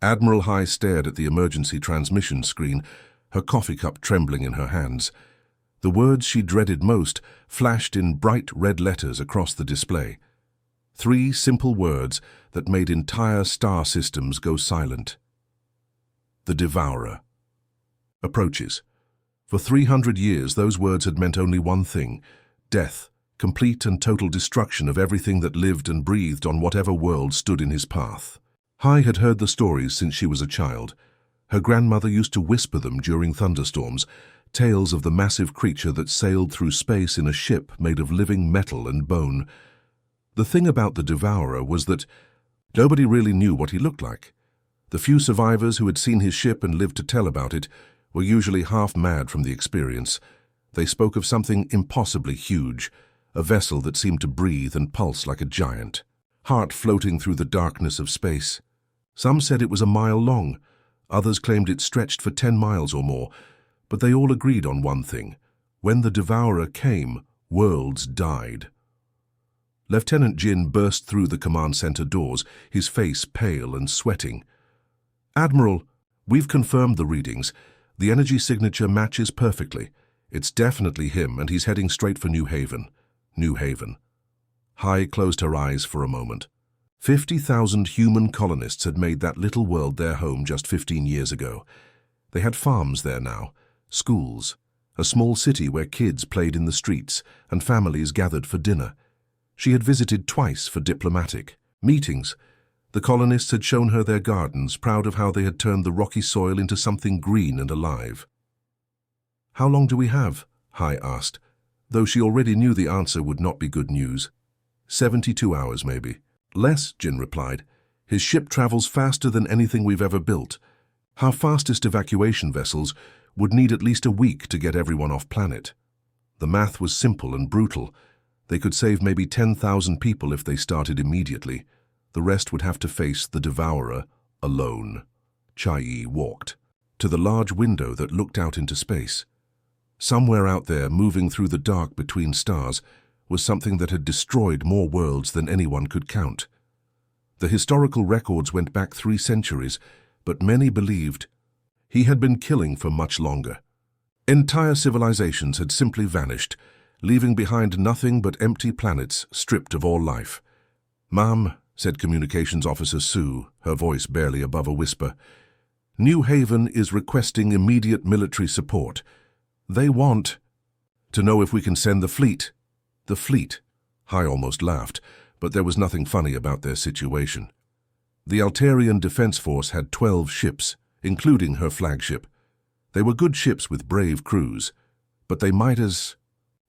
Admiral High stared at the emergency transmission screen, her coffee cup trembling in her hands. The words she dreaded most flashed in bright red letters across the display. 3 simple words that made entire star systems go silent. The Devourer approaches. For 300 years, those words had meant only one thing: death, complete and total destruction of everything that lived and breathed on whatever world stood in his path. Hai had heard the stories since she was a child. Her grandmother used to whisper them during thunderstorms, tales of the massive creature that sailed through space in a ship made of living metal and bone. The thing about the Devourer was that nobody really knew what he looked like. The few survivors who had seen his ship and lived to tell about it were usually half mad from the experience. They spoke of something impossibly huge, a vessel that seemed to breathe and pulse like a giant, heart floating through the darkness of space. Some said it was a mile long, others claimed it stretched for 10 miles or more, but they all agreed on one thing: when the Devourer came, worlds died. Lieutenant Jin burst through the command center doors, his face pale and sweating. "Admiral, we've confirmed the readings. The energy signature matches perfectly. It's definitely him, and he's heading straight for New Haven." New Haven. Hai closed her eyes for a moment. 50,000 human colonists had made that little world their home just 15 years ago. They had farms there now, schools, a small city where kids played in the streets and families gathered for dinner. She had visited twice for diplomatic meetings. The colonists had shown her their gardens, proud of how they had turned the rocky soil into something green and alive. "How long do we have?" Hai asked, though she already knew the answer would not be good news. 72 hours, maybe. "Less," Jin replied. "His ship travels faster than anything we've ever built. Our fastest evacuation vessels would need at least a week to get everyone off planet." The math was simple and brutal. They could save maybe 10,000 people if they started immediately. The rest would have to face the Devourer alone. Chai walked to the large window that looked out into space. Somewhere out there, moving through the dark between stars, was something that had destroyed more worlds than anyone could count. The historical records went back 3 centuries, but many believed he had been killing for much longer. Entire civilizations had simply vanished, leaving behind nothing but empty planets stripped of all life. "Ma'am," said Communications Officer Sue, her voice barely above a whisper, "New Haven is requesting immediate military support. They want to know if we can send the fleet." The fleet? Hai almost laughed, but there was nothing funny about their situation. The Altarian Defense Force had 12 ships, including her flagship. They were good ships with brave crews, but they might as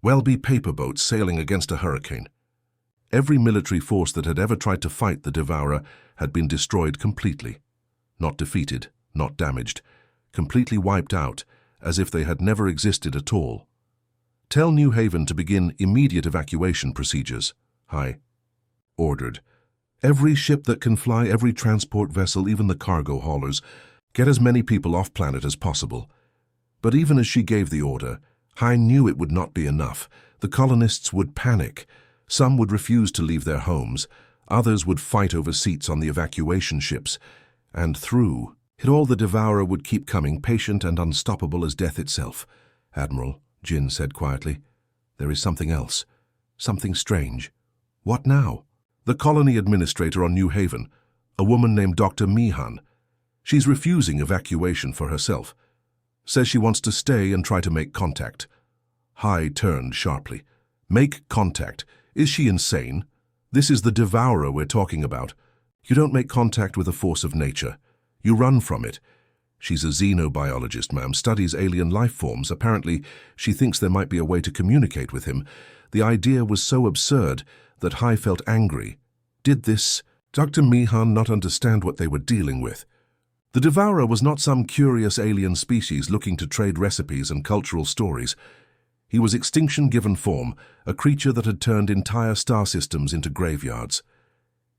well be paper boats sailing against a hurricane. Every military force that had ever tried to fight the Devourer had been destroyed completely. Not defeated, not damaged, completely wiped out, as if they had never existed at all. "Tell New Haven to begin immediate evacuation procedures," Hai ordered. "Every ship that can fly, every transport vessel, even the cargo haulers. Get as many people off planet as possible." But even as she gave the order, Hai knew it would not be enough. The colonists would panic. Some would refuse to leave their homes. Others would fight over seats on the evacuation ships. And through it all, the Devourer would keep coming, patient and unstoppable as death itself. "Admiral," Jin said quietly, "there is something else. Something strange." "What now?" "The colony administrator on New Haven, a woman named Dr. Mihan. She's refusing evacuation for herself. Says she wants to stay and try to make contact." Hai turned sharply. "Make contact? Is she insane? This is the Devourer we're talking about. You don't make contact with a force of nature. You run from it. She's a xenobiologist, ma'am, studies alien life forms. Apparently, she thinks there might be a way to communicate with him." The idea was so absurd that Hai felt angry. Did this Dr. Mihan not understand what they were dealing with? The Devourer was not some curious alien species looking to trade recipes and cultural stories. He was extinction given form, a creature that had turned entire star systems into graveyards.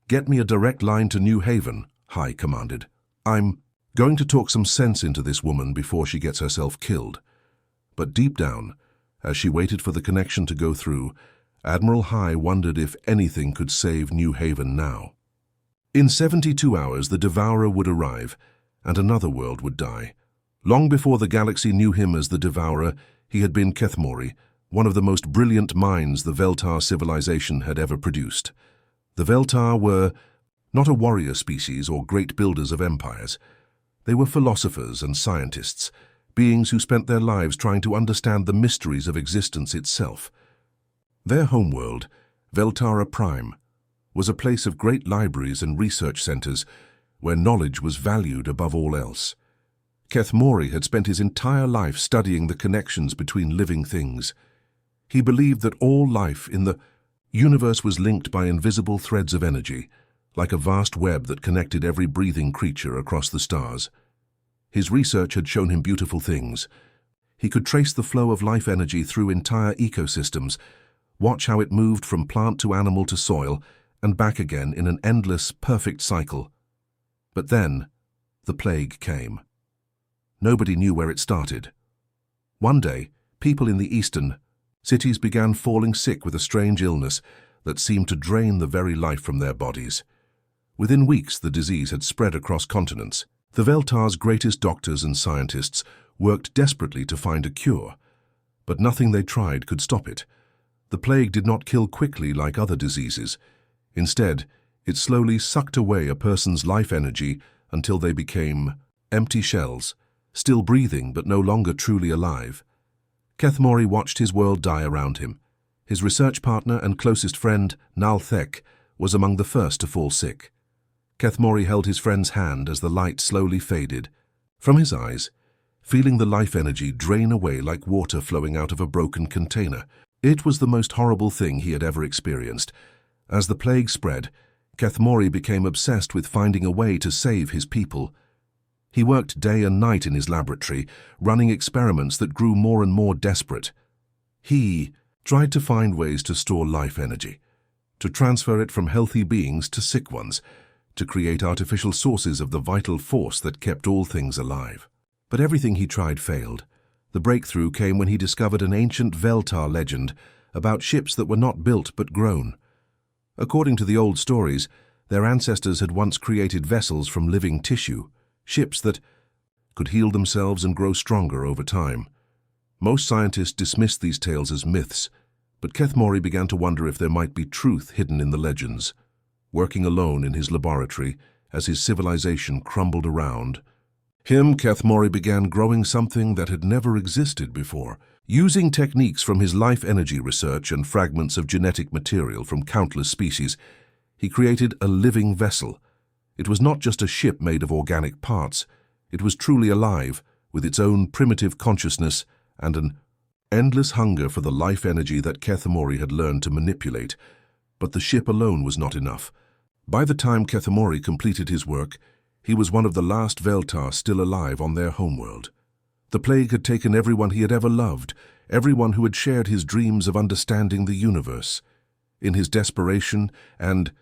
"Get me a direct line to New Haven," Hai commanded. "I'm going to talk some sense into this woman before she gets herself killed." But deep down, as she waited for the connection to go through, Admiral Hai wondered if anything could save New Haven now. In 72 hours, the Devourer would arrive, and another world would die. Long before the galaxy knew him as the Devourer, he had been Kethmori, one of the most brilliant minds the Veltar civilization had ever produced. The Veltar were not a warrior species or great builders of empires. They were philosophers and scientists, beings who spent their lives trying to understand the mysteries of existence itself. Their homeworld, Veltara Prime, was a place of great libraries and research centers where knowledge was valued above all else. Kethmori had spent his entire life studying the connections between living things. He believed that all life in the universe was linked by invisible threads of energy, like a vast web that connected every breathing creature across the stars. His research had shown him beautiful things. He could trace the flow of life energy through entire ecosystems, watch how it moved from plant to animal to soil, and back again in an endless, perfect cycle. But then, the plague came. Nobody knew where it started. One day, people in the eastern cities began falling sick with a strange illness that seemed to drain the very life from their bodies. Within weeks, the disease had spread across continents. The Veltar's greatest doctors and scientists worked desperately to find a cure, but nothing they tried could stop it. The plague did not kill quickly like other diseases. Instead, it slowly sucked away a person's life energy until they became empty shells, still breathing but no longer truly alive. Kethmori watched his world die around him. His research partner and closest friend, Nalthek, was among the first to fall sick. Kethmori held his friend's hand as the light slowly faded. From his eyes, feeling the life energy drain away like water flowing out of a broken container. It was the most horrible thing he had ever experienced. As the plague spread, Kethmori became obsessed with finding a way to save his people. He worked day and night in his laboratory, running experiments that grew more and more desperate. He tried to find ways to store life energy, to transfer it from healthy beings to sick ones, to create artificial sources of the vital force that kept all things alive. But everything he tried failed. The breakthrough came when he discovered an ancient Veltar legend about ships that were not built but grown. According to the old stories, their ancestors had once created vessels from living tissue, ships that could heal themselves and grow stronger over time. Most scientists dismissed these tales as myths, but Kethmori began to wonder if there might be truth hidden in the legends. Working alone in his laboratory, as his civilization crumbled around him, Kethmori began growing something that had never existed before. Using techniques from his life energy research and fragments of genetic material from countless species, he created a living vessel. It was not just a ship made of organic parts. It was truly alive, with its own primitive consciousness and an endless hunger for the life energy that Kethmori had learned to manipulate. But the ship alone was not enough. By the time Kethmori completed his work, he was one of the last Veltar still alive on their homeworld. The plague had taken everyone he had ever loved, everyone who had shared his dreams of understanding the universe. In his desperation and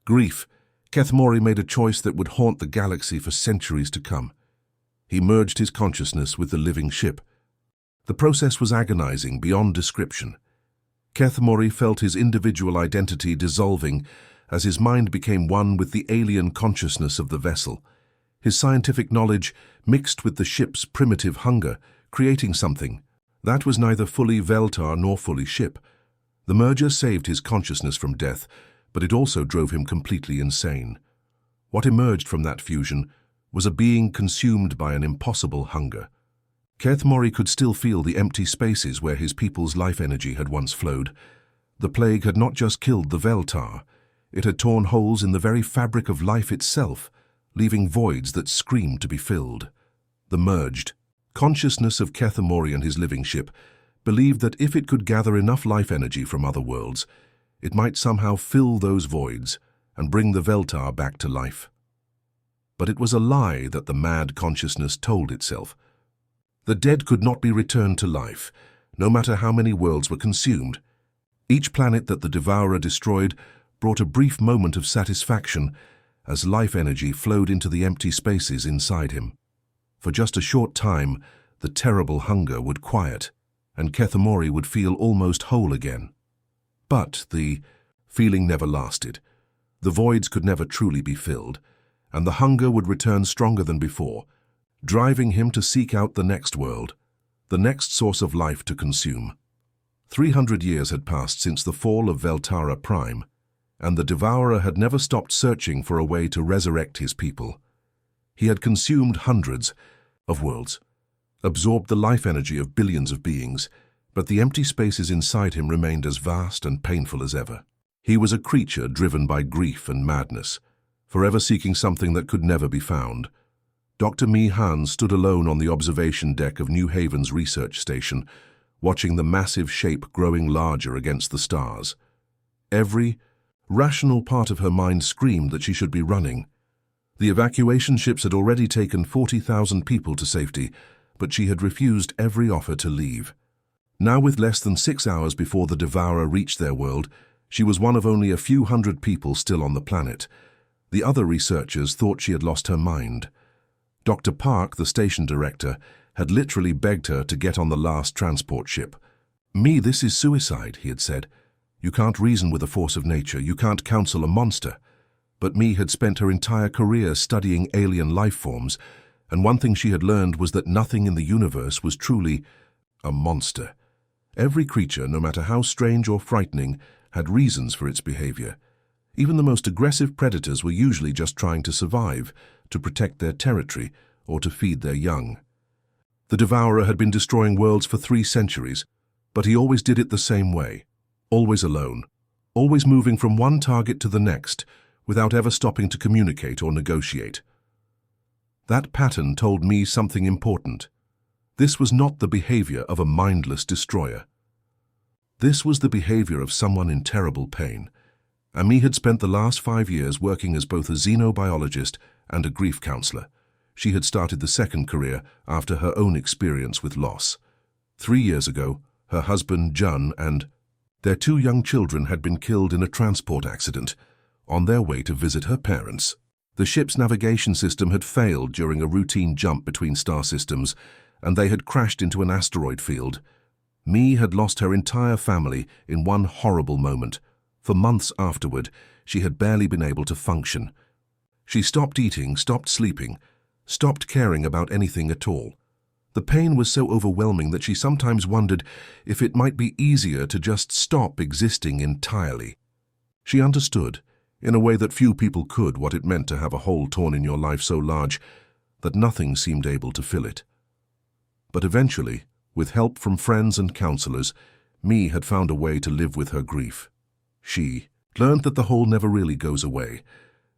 grief, Kethmori made a choice that would haunt the galaxy for centuries to come. He merged his consciousness with the living ship. The process was agonizing beyond description. Kethmori felt his individual identity dissolving as his mind became one with the alien consciousness of the vessel. His scientific knowledge mixed with the ship's primitive hunger, creating something that was neither fully Veltar nor fully ship. The merger saved his consciousness from death, but it also drove him completely insane. What emerged from that fusion was a being consumed by an impossible hunger. Kethmori could still feel the empty spaces where his people's life energy had once flowed. The plague had not just killed the Veltar, it had torn holes in the very fabric of life itself, leaving voids that screamed to be filled. The merged consciousness of Kethmori and his living ship believed that if it could gather enough life energy from other worlds, it might somehow fill those voids and bring the Veltar back to life. But it was a lie that the mad consciousness told itself. The dead could not be returned to life, no matter how many worlds were consumed. Each planet that the Devourer destroyed brought a brief moment of satisfaction as life energy flowed into the empty spaces inside him. For just a short time, the terrible hunger would quiet, and Kethmori would feel almost whole again. But the feeling never lasted. The voids could never truly be filled, and the hunger would return stronger than before, driving him to seek out the next world, the next source of life to consume. 300 years had passed since the fall of Veltara Prime, and the Devourer had never stopped searching for a way to resurrect his people. He had consumed hundreds of worlds, absorbed the life energy of billions of beings, but the empty spaces inside him remained as vast and painful as ever. He was a creature driven by grief and madness, forever seeking something that could never be found. Dr. Mi Han stood alone on the observation deck of New Haven's research station, watching the massive shape growing larger against the stars. Every rational part of her mind screamed that she should be running. The evacuation ships had already taken 40,000 people to safety, but she had refused every offer to leave. Now, with less than 6 hours before the Devourer reached their world, she was one of only a few hundred people still on the planet. The other researchers thought she had lost her mind. Dr. Park, the station director, had literally begged her to get on the last transport ship. "Me, this is suicide," he had said. "You can't reason with the force of nature, you can't counsel a monster." But Me had spent her entire career studying alien life forms, and one thing she had learned was that nothing in the universe was truly a monster. Every creature, no matter how strange or frightening, had reasons for its behavior. Even the most aggressive predators were usually just trying to survive, to protect their territory, or to feed their young. The Devourer had been destroying worlds for 3 centuries, but he always did it the same way, always alone, always moving from one target to the next, without ever stopping to communicate or negotiate. That pattern told me something important. This was not the behavior of a mindless destroyer. This was the behavior of someone in terrible pain. Ami had spent the last 5 years working as both a xenobiologist and a grief counselor. She had started the second career after her own experience with loss. 3 years ago, her husband, Jun, and their 2 young children had been killed in a transport accident on their way to visit her parents. The ship's navigation system had failed during a routine jump between star systems, and they had crashed into an asteroid field. Mi had lost her entire family in one horrible moment. For months afterward, she had barely been able to function. She stopped eating, stopped sleeping, stopped caring about anything at all. The pain was so overwhelming that she sometimes wondered if it might be easier to just stop existing entirely. She understood, in a way that few people could, what it meant to have a hole torn in your life so large that nothing seemed able to fill it. But eventually, with help from friends and counselors, Mi had found a way to live with her grief. She learned that the hole never really goes away,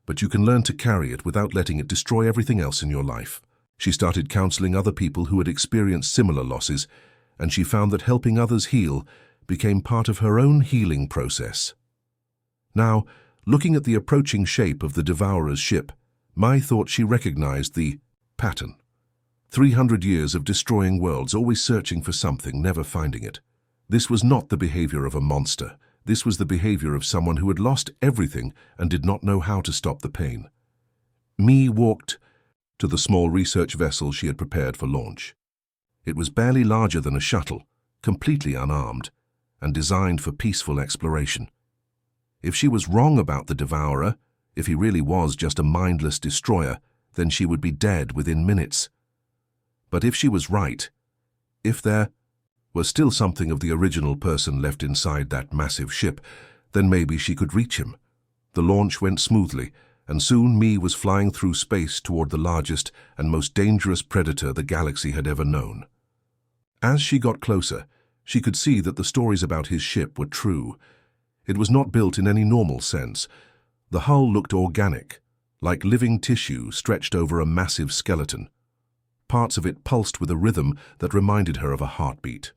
but you can learn to carry it without letting it destroy everything else in your life. She started counseling other people who had experienced similar losses, and she found that helping others heal became part of her own healing process. Now, looking at the approaching shape of the Devourer's ship, Mai thought she recognized the pattern. 300 years of destroying worlds, always searching for something, never finding it. This was not the behavior of a monster. This was the behavior of someone who had lost everything and did not know how to stop the pain. Mi walked to the small research vessel she had prepared for launch. It was barely larger than a shuttle, completely unarmed, and designed for peaceful exploration. If she was wrong about the Devourer, if he really was just a mindless destroyer, then she would be dead within minutes. But if she was right, if there was still something of the original person left inside that massive ship, then maybe she could reach him. The launch went smoothly, and soon Mi was flying through space toward the largest and most dangerous predator the galaxy had ever known. As she got closer, she could see that the stories about his ship were true. It was not built in any normal sense. The hull looked organic, like living tissue stretched over a massive skeleton. Parts of it pulsed with a rhythm that reminded her of a heartbeat.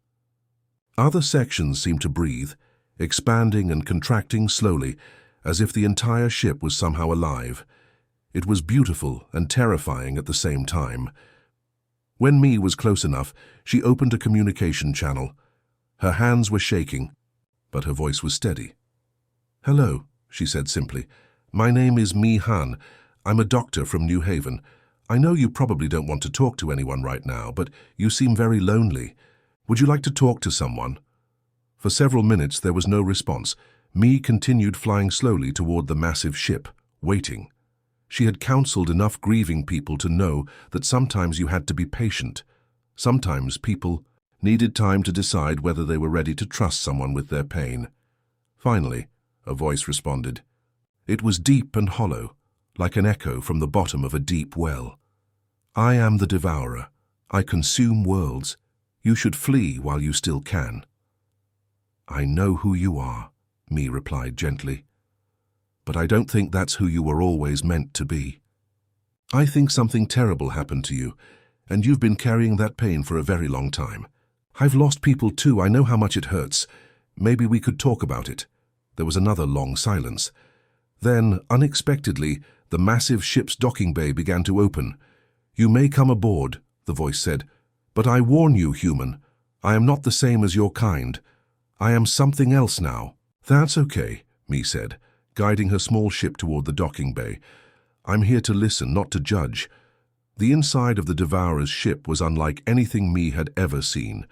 Other sections seemed to breathe, expanding and contracting slowly, as if the entire ship was somehow alive. It was beautiful and terrifying at the same time. When Mi was close enough, she opened a communication channel. Her hands were shaking, but her voice was steady. "Hello," she said simply. "My name is Mi Han. I'm a doctor from New Haven. I know you probably don't want to talk to anyone right now, but you seem very lonely. Would you like to talk to someone?" For several minutes there was no response. Mi continued flying slowly toward the massive ship, waiting. She had counseled enough grieving people to know that sometimes you had to be patient. Sometimes people needed time to decide whether they were ready to trust someone with their pain. Finally, a voice responded. It was deep and hollow, like an echo from the bottom of a deep well. I am the devourer. I consume worlds. You should flee while you still can. I know who you are, Mi replied gently. But I don't think that's who you were always meant to be. I think something terrible happened to you, and you've been carrying that pain for a very long time. I've lost people too. I know how much it hurts. Maybe we could talk about it. There was another long silence. Then, unexpectedly, the massive ship's docking bay began to open. You may come aboard, the voice said, but I warn you, human, I am not the same as your kind. I am something else now. That's okay, Mi said, guiding her small ship toward the docking bay. I'm here to listen, not to judge. The inside of the Devourer's ship was unlike anything Mi had ever seen.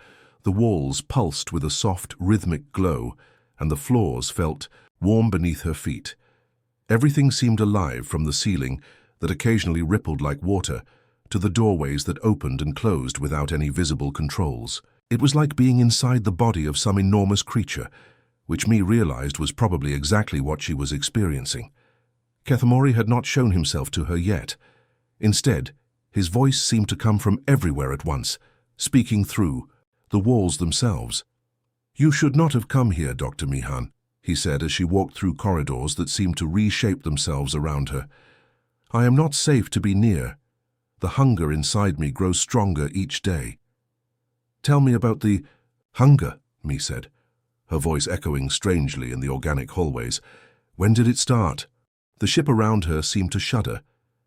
The walls pulsed with a soft, rhythmic glow, and the floors felt warm beneath her feet. Everything seemed alive, from the ceiling, that occasionally rippled like water, to the doorways that opened and closed without any visible controls. It was like being inside the body of some enormous creature, which Mi realized was probably exactly what she was experiencing. Kethemori had not shown himself to her yet. Instead, his voice seemed to come from everywhere at once, speaking through the walls themselves. You should not have come here, Dr. Mihan, he said as she walked through corridors that seemed to reshape themselves around her. I am not safe to be near. The hunger inside me grows stronger each day. Tell me about the hunger, Mi said, her voice echoing strangely in the organic hallways. When did it start? The ship around her seemed to shudder,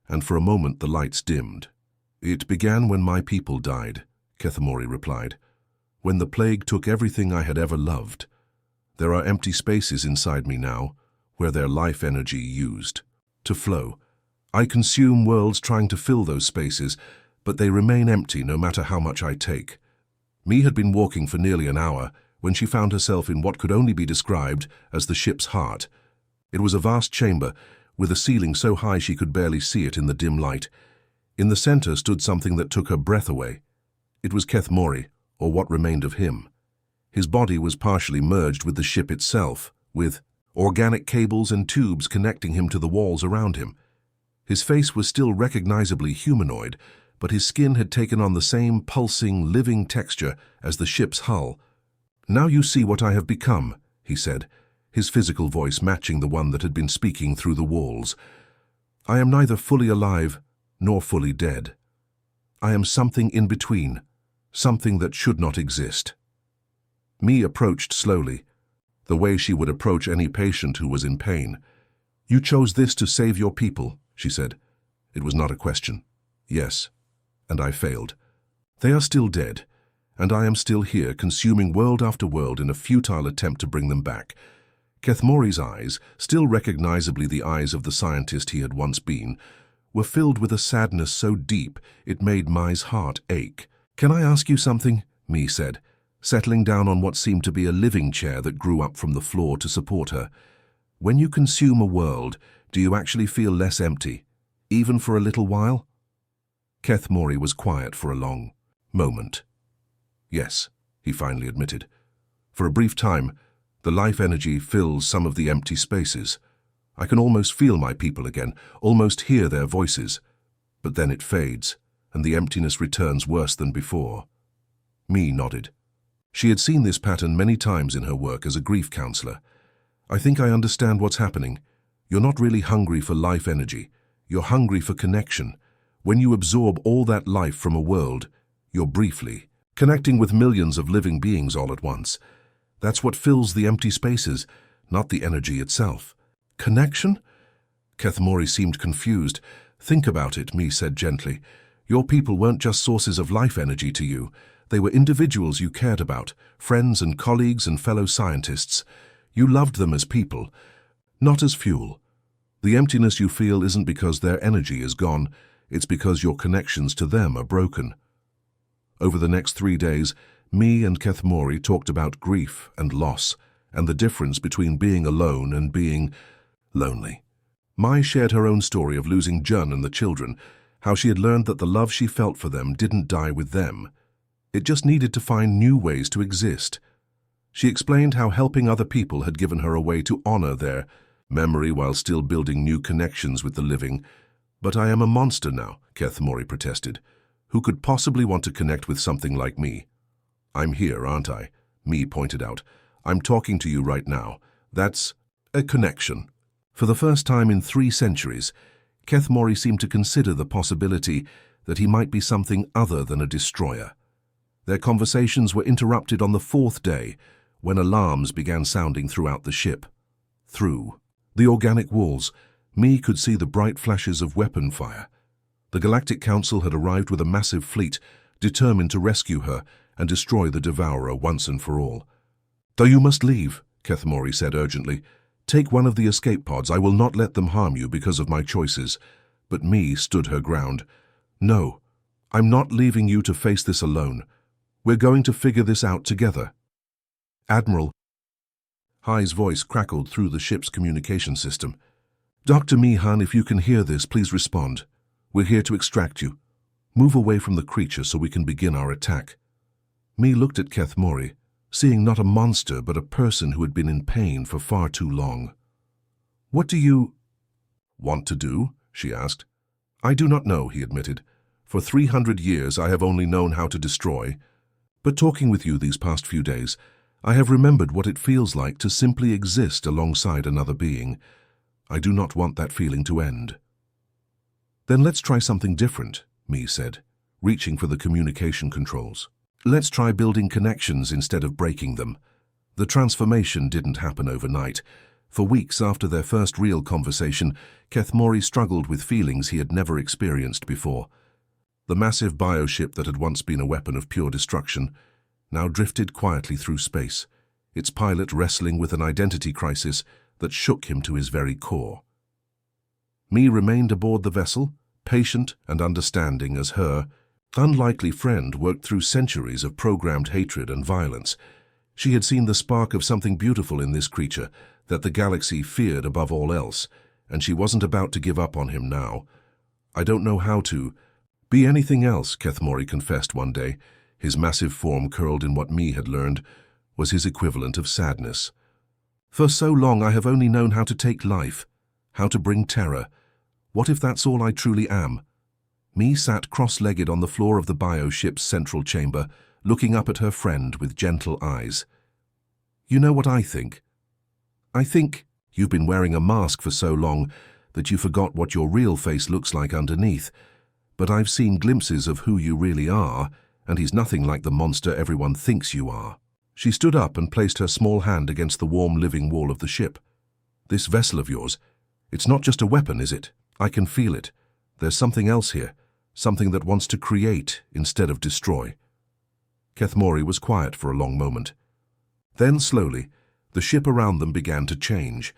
and for a moment the lights dimmed. It began when my people died, Kethemori replied. When the plague took everything I had ever loved. There are empty spaces inside me now, where their life energy used to flow. I consume worlds trying to fill those spaces, but they remain empty no matter how much I take. Mi had been walking for nearly an hour when she found herself in what could only be described as the ship's heart. It was a vast chamber, with a ceiling so high she could barely see it in the dim light. In the center stood something that took her breath away. It was Kethemori, or what remained of him. His body was partially merged with the ship itself, with organic cables and tubes connecting him to the walls around him. His face was still recognizably humanoid, but his skin had taken on the same pulsing, living texture as the ship's hull. Now you see what I have become, he said, his physical voice matching the one that had been speaking through the walls. I am neither fully alive nor fully dead. I am something in between, something that should not exist. Mi approached slowly, the way she would approach any patient who was in pain. You chose this to save your people, she said. It was not a question. Yes, and I failed. They are still dead, and I am still here, consuming world after world in a futile attempt to bring them back. Kethemori's eyes, still recognizably the eyes of the scientist he had once been, were filled with a sadness so deep it made Mi's heart ache. Can I ask you something? Mi said, settling down on what seemed to be a living chair that grew up from the floor to support her. When you consume a world, do you actually feel less empty, even for a little while? Kethemori was quiet for a long moment. Yes, he finally admitted. For a brief time, the life energy fills some of the empty spaces. I can almost feel my people again, almost hear their voices. But then it fades, and the emptiness returns worse than before. Mi nodded. She had seen this pattern many times in her work as a grief counselor. I think I understand what's happening. You're not really hungry for life energy. You're hungry for connection. When you absorb all that life from a world, you're briefly connecting with millions of living beings all at once. That's what fills the empty spaces, not the energy itself. Connection? Kethemori seemed confused. Think about it, Mi said gently. Your people weren't just sources of life energy to you. They were individuals you cared about, friends and colleagues and fellow scientists. You loved them as people, not as fuel. The emptiness you feel isn't because their energy is gone, it's because your connections to them are broken. Over the next 3 days, Mi and Kethemori talked about grief and loss, and the difference between being alone and being lonely. Mai shared her own story of losing Jun and the children, how she had learned that the love she felt for them didn't die with them. It just needed to find new ways to exist. She explained how helping other people had given her a way to honor their memory while still building new connections with the living. "But I am a monster now," Kethmori protested. "Who could possibly want to connect with something like me?" "I'm here, aren't I?" Mi pointed out. "I'm talking to you right now. That's a connection." For the first time in 3 centuries, Kethmori seemed to consider the possibility that he might be something other than a destroyer. Their conversations were interrupted on the 4th day, when alarms began sounding throughout the ship. Through the organic walls, Mi could see the bright flashes of weapon fire. The Galactic Council had arrived with a massive fleet, determined to rescue her and destroy the Devourer once and for all. "Though you must leave," Kethmori said urgently. "Take one of the escape pods. I will not let them harm you because of my choices." But Mi stood her ground. "No, I'm not leaving you to face this alone. We're going to figure this out together." "Admiral," Hai's voice crackled through the ship's communication system. "Dr. Mi-Han, if you can hear this, please respond. We're here to extract you. Move away from the creature so we can begin our attack." Mi looked at Kethmori, seeing not a monster but a person who had been in pain for far too long. "What do you want to do?" she asked. "I do not know," he admitted. "For 300 years I have only known how to destroy. But talking with you these past few days, I have remembered what it feels like to simply exist alongside another being. I do not want that feeling to end." "Then let's try something different," Mi said, reaching for the communication controls. "Let's try building connections instead of breaking them." The transformation didn't happen overnight. For weeks after their first real conversation, Kethmori struggled with feelings he had never experienced before. The massive bioship that had once been a weapon of pure destruction now drifted quietly through space, its pilot wrestling with an identity crisis that shook him to his very core. Mi remained aboard the vessel, patient and understanding as her unlikely friend worked through centuries of programmed hatred and violence. She had seen the spark of something beautiful in this creature that the galaxy feared above all else, and she wasn't about to give up on him now. "I don't know how to be anything else," Kethmori confessed one day. His massive form, curled in what Mi had learned, was his equivalent of sadness. "For so long I have only known how to take life, how to bring terror. What if that's all I truly am?" Mi sat cross-legged on the floor of the bioship's central chamber, looking up at her friend with gentle eyes. "You know what I think? I think you've been wearing a mask for so long that you forgot what your real face looks like underneath. But I've seen glimpses of who you really are, and he's nothing like the monster everyone thinks you are." She stood up and placed her small hand against the warm living wall of the ship. "This vessel of yours, it's not just a weapon, is it? I can feel it. There's something else here, something that wants to create instead of destroy." Kethmori was quiet for a long moment. Then, slowly, the ship around them began to change.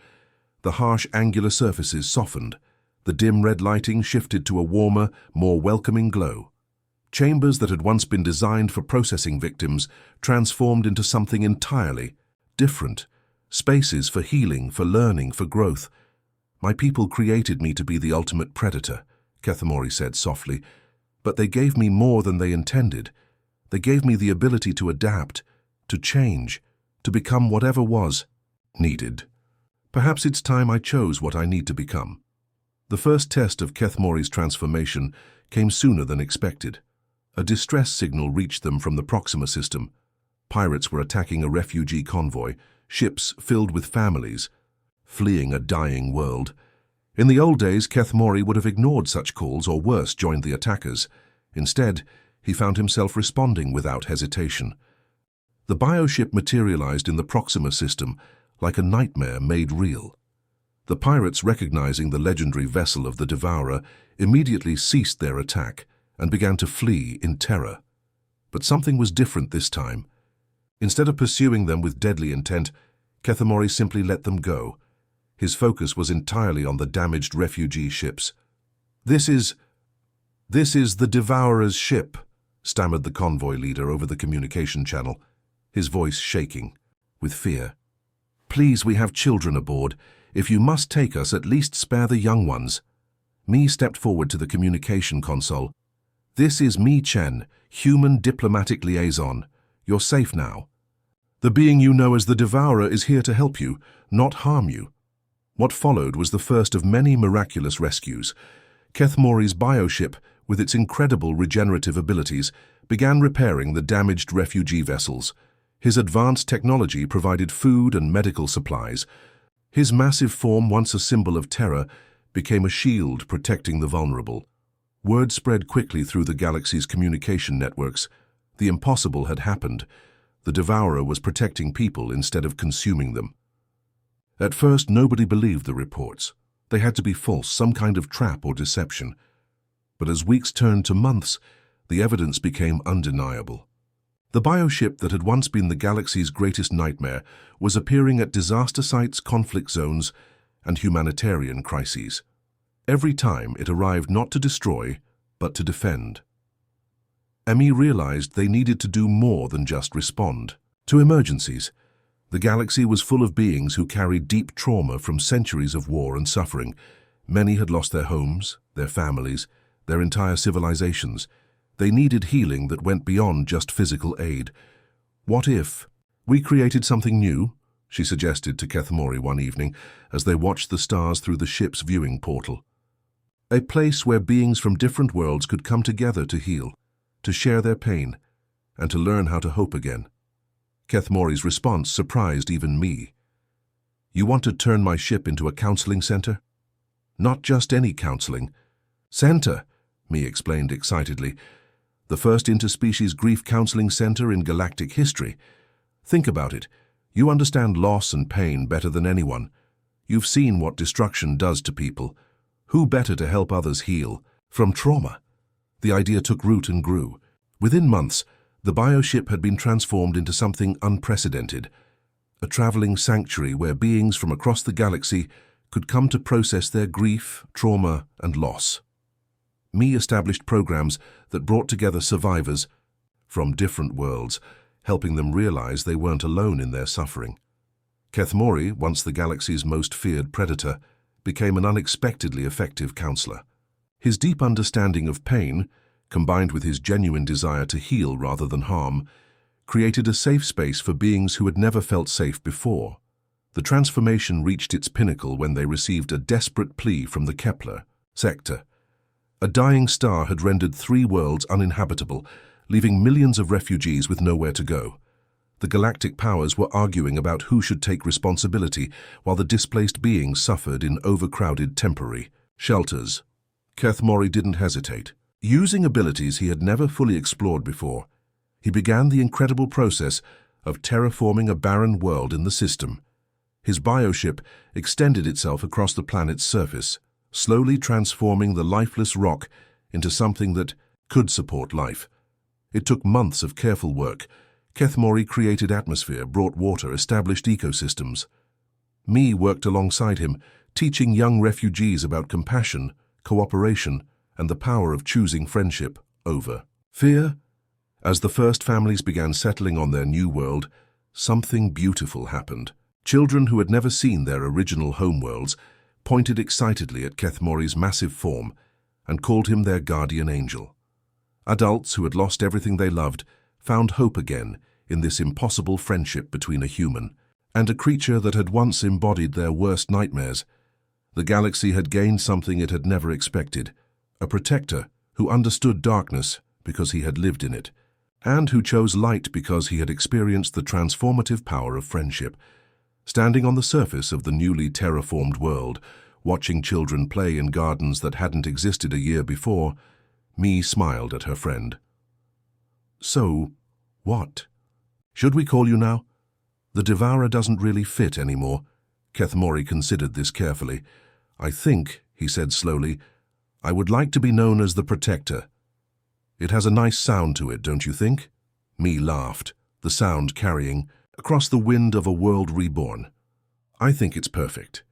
The harsh angular surfaces softened. The dim red lighting shifted to a warmer, more welcoming glow. Chambers that had once been designed for processing victims transformed into something entirely different. Spaces for healing, for learning, for growth. "My people created me to be the ultimate predator," Kethmori said softly, "but they gave me more than they intended. They gave me the ability to adapt, to change, to become whatever was needed. Perhaps it's time I chose what I need to become." The first test of Kethmori's transformation came sooner than expected. A distress signal reached them from the Proxima system. Pirates were attacking a refugee convoy, ships filled with families, fleeing a dying world. In the old days, Kethmori would have ignored such calls or worse, joined the attackers. Instead, he found himself responding without hesitation. The bioship materialized in the Proxima system like a nightmare made real. The pirates, recognizing the legendary vessel of the Devourer, immediately ceased their attack and began to flee in terror. But something was different this time. Instead of pursuing them with deadly intent, Kethmori simply let them go. His focus was entirely on the damaged refugee ships. This is the Devourer's ship," stammered the convoy leader over the communication channel, his voice shaking with fear. Please, we have children aboard. If you must take us, at least spare the young ones. Mi stepped forward to the communication console. This is Mi Chen, human diplomatic liaison. You're safe now. The being you know as the Devourer is here to help you, not harm you. What followed was the first of many miraculous rescues. Kethmori's bioship, with its incredible regenerative abilities, began repairing the damaged refugee vessels. His advanced technology provided food and medical supplies. His massive form, once a symbol of terror, became a shield protecting the vulnerable. Word spread quickly through the galaxy's communication networks. The impossible had happened. The Devourer was protecting people instead of consuming them. At first, nobody believed the reports. They had to be false, some kind of trap or deception. But as weeks turned to months, the evidence became undeniable. The bioship that had once been the galaxy's greatest nightmare was appearing at disaster sites, conflict zones, and humanitarian crises. Every time it arrived not to destroy, but to defend. Mi realized they needed to do more than just respond to emergencies. The galaxy was full of beings who carried deep trauma from centuries of war and suffering. Many had lost their homes, their families, their entire civilizations. They needed healing that went beyond just physical aid. What if we created something new? She suggested to Kethmori one evening as they watched the stars through the ship's viewing portal. A place where beings from different worlds could come together to heal, to share their pain, and to learn how to hope again. Kethmori's response surprised even me. You want to turn my ship into a counseling center? Not just any counseling. Center, Mi explained excitedly. The first interspecies grief counseling center in galactic history. Think about it. You understand loss and pain better than anyone. You've seen what destruction does to people. Who better to help others heal from trauma? The idea took root and grew. Within months, the bioship had been transformed into something unprecedented. A traveling sanctuary where beings from across the galaxy could come to process their grief, trauma, and loss. Mi established programs that brought together survivors from different worlds, helping them realize they weren't alone in their suffering. Kethmori, once the galaxy's most feared predator, became an unexpectedly effective counselor. His deep understanding of pain, combined with his genuine desire to heal rather than harm, created a safe space for beings who had never felt safe before. The transformation reached its pinnacle when they received a desperate plea from the Kepler sector. A dying star had rendered 3 worlds uninhabitable, leaving millions of refugees with nowhere to go. The galactic powers were arguing about who should take responsibility, while the displaced beings suffered in overcrowded temporary shelters. Kethmori didn't hesitate. Using abilities he had never fully explored before, he began the incredible process of terraforming a barren world in the system. His bioship extended itself across the planet's surface, slowly transforming the lifeless rock into something that could support life. It took months of careful work. Kethmori created atmosphere, brought water, established ecosystems. Mi worked alongside him, teaching young refugees about compassion, cooperation, and the power of choosing friendship over fear. As the first families began settling on their new world, something beautiful happened. Children who had never seen their original homeworlds pointed excitedly at Kethmori's massive form and called him their guardian angel. Adults who had lost everything they loved found hope again in this impossible friendship between a human and a creature that had once embodied their worst nightmares. The galaxy had gained something it had never expected, a protector who understood darkness because he had lived in it, and who chose light because he had experienced the transformative power of friendship. Standing on the surface of the newly terraformed world, watching children play in gardens that hadn't existed a year before, Mi smiled at her friend. So, what? Should we call you now? The Devourer doesn't really fit anymore. Kethmori considered this carefully. I think, he said slowly, I would like to be known as the Protector. It has a nice sound to it, don't you think? Mi laughed, the sound carrying across the wind of a world reborn. I think it's perfect.